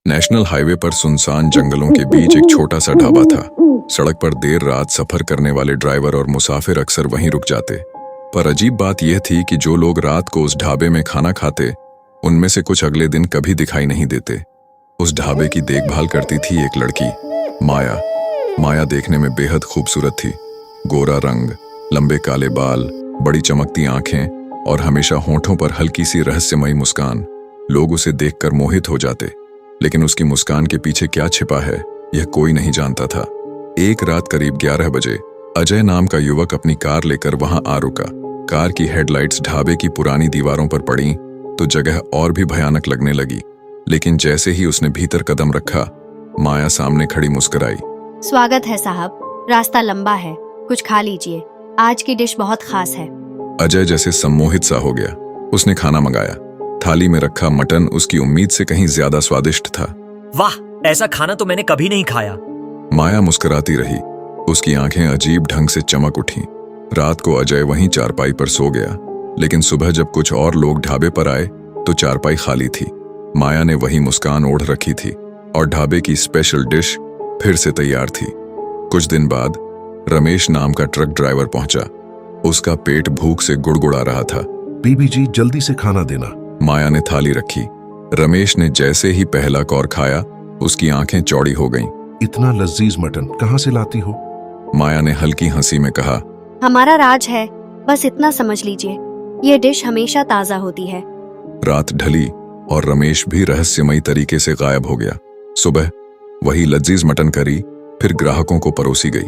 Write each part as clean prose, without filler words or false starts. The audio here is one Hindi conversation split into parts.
नेशनल हाईवे पर सुनसान जंगलों के बीच एक छोटा सा ढाबा था। सड़क पर देर रात सफर करने वाले ड्राइवर और मुसाफिर अक्सर वहीं रुक जाते। पर अजीब बात यह थी कि जो लोग रात को उस ढाबे में खाना खाते, उनमें से कुछ अगले दिन कभी दिखाई नहीं देते। उस ढाबे की देखभाल करती थी एक लड़की, माया। माया देखने में बेहद खूबसूरत थी। गोरा रंग, लंबे काले बाल, बड़ी चमकती आंखें और हमेशा होंठों पर हल्की सी रहस्यमयी मुस्कान। लोग उसे देखकर मोहित हो जाते, लेकिन उसकी मुस्कान के पीछे क्या छिपा है, यह कोई नहीं जानता था। एक रात करीब 11 बजे अजय नाम का युवक अपनी कार लेकर वहां आ रुका। कार की हेडलाइट्स ढाबे की पुरानी दीवारों पर पड़ी तो जगह और भी भयानक लगने लगी। लेकिन जैसे ही उसने भीतर कदम रखा, माया सामने खड़ी मुस्कुराई। स्वागत है साहब, रास्ता लंबा है, कुछ खा लीजिए, आज की डिश बहुत खास है। अजय जैसे सम्मोहित सा हो गया। उसने खाना मंगाया। थाली में रखा मटन उसकी उम्मीद से कहीं ज्यादा स्वादिष्ट था। वाह, ऐसा खाना तो मैंने कभी नहीं खाया। माया मुस्कुराती रही। उसकी आंखें अजीब ढंग से चमक उठीं। रात को अजय वहीं चारपाई पर सो गया, लेकिन सुबह जब कुछ और लोग ढाबे पर आए तो चारपाई खाली थी। माया ने वही मुस्कान ओढ़ रखी थी और ढाबे की स्पेशल डिश फिर से तैयार थी। कुछ दिन बाद रमेश नाम का ट्रक ड्राइवर पहुंचा। उसका पेट भूख से गुड़गुड़ा रहा था। बीबी जी, जल्दी से खाना देना। माया ने थाली रखी। रमेश ने जैसे ही पहला कौर खाया, उसकी आंखें चौड़ी हो गईं। इतना लजीज मटन कहाँ से लाती हो? माया ने हल्की हंसी में कहा, हमारा राज है, बस इतना समझ लीजिए, ये डिश हमेशा ताजा होती है। रात ढली और रमेश भी रहस्यमयी तरीके से गायब हो गया। सुबह वही लजीज मटन करी फिर ग्राहकों को परोसी गई।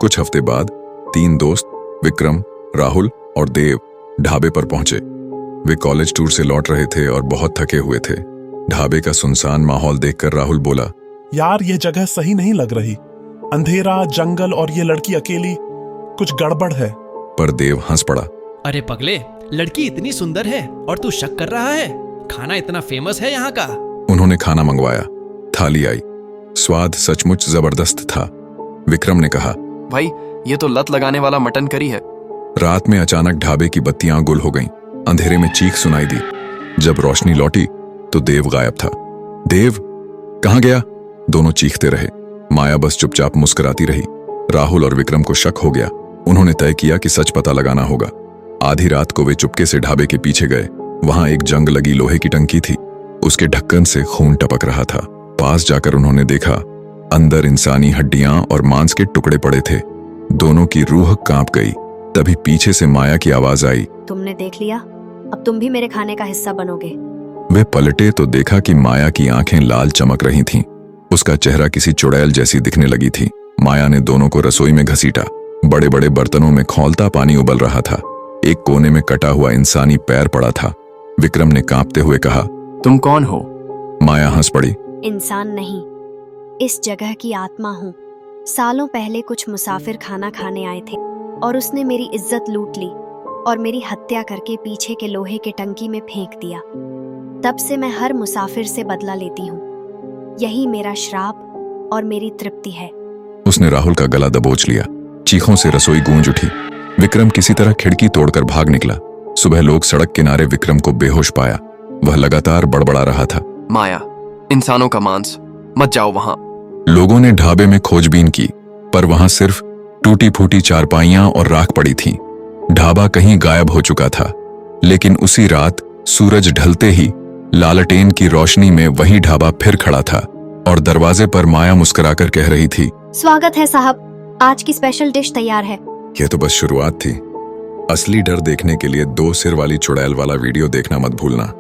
कुछ हफ्ते बाद 3 दोस्त विक्रम, राहुल और देव ढाबे पर पहुंचे। वे कॉलेज टूर से लौट रहे थे और बहुत थके हुए थे। ढाबे का सुनसान माहौल देखकर राहुल बोला, यार, ये जगह सही नहीं लग रही। अंधेरा, जंगल और ये लड़की अकेली, कुछ गड़बड़ है। पर देव हंस पड़ा। अरे पगले, लड़की इतनी सुंदर है और तू शक कर रहा है? खाना इतना फेमस है यहाँ का। उन्होंने खाना मंगवाया। थाली आई। स्वाद सचमुच जबरदस्त था। विक्रम ने कहा, भाई, ये तो लत लगाने वाला मटन करी है। रात में अचानक ढाबे की बत्तियां गुल हो गईं। अंधेरे में चीख सुनाई दी। जब रोशनी लौटी तो देव गायब था। देव कहां गया? दोनों चीखते रहे। माया बस चुपचाप मुस्कुराती रही। राहुल और विक्रम को शक हो गया। उन्होंने तय किया कि सच पता लगाना होगा। आधी रात को वे चुपके से ढाबे के पीछे गए। वहां एक जंग लगी लोहे की टंकी थी। उसके ढक्कन से खून टपक रहा था। पास जाकर उन्होंने देखा, अंदर इंसानी हड्डियां और मांस के टुकड़े पड़े थे। दोनों की रूह कांप गई। तभी पीछे से माया की आवाज आई, तुमने देख लिया, अब तुम भी मेरे खाने का हिस्सा बनोगे। वे पलटे तो देखा कि माया की आंखें लाल चमक रही थीं। उसका चेहरा किसी चुड़ैल जैसी दिखने लगी थी। माया ने दोनों को रसोई में घसीटा। बड़े बड़े बर्तनों में खौलता पानी उबल रहा था। एक कोने में कटा हुआ इंसानी पैर पड़ा था। विक्रम ने कांपते हुए कहा, तुम कौन हो? माया हंस पड़ी। इंसान नहीं, इस जगह की आत्मा हूँ। सालों पहले कुछ मुसाफिर खाना खाने आए थे और उसने मेरी इज्जत लूट ली और मेरी हत्या करके पीछे के लोहे के टंकी में फेंक दिया। तब से मैं हर मुसाफिर से बदला लेती हूँ। यही मेरा श्राप और मेरी तृप्ति है। उसने राहुल का गला दबोच लिया। चीखों से रसोई गूंज उठी। विक्रम किसी तरह खिड़की तोड़कर भाग निकला। सुबह लोग सड़क किनारे विक्रम को बेहोश पाया। वह लगातार बड़बड़ा रहा था, माया, इंसानों का मांस, मत जाओ वहां। लोगों ने ढाबे में खोजबीन की, पर वहां सिर्फ टूटी फूटी चारपाइयां और राख पड़ी थी। ढाबा कहीं गायब हो चुका था। लेकिन उसी रात सूरज ढलते ही लालटेन की रोशनी में वही ढाबा फिर खड़ा था और दरवाजे पर माया मुस्कुराकर कह रही थी, स्वागत है साहब, आज की स्पेशल डिश तैयार है। यह तो बस शुरुआत थी। असली डर देखने के लिए 2 सिर वाली चुड़ैल वाला वीडियो देखना मत भूलना।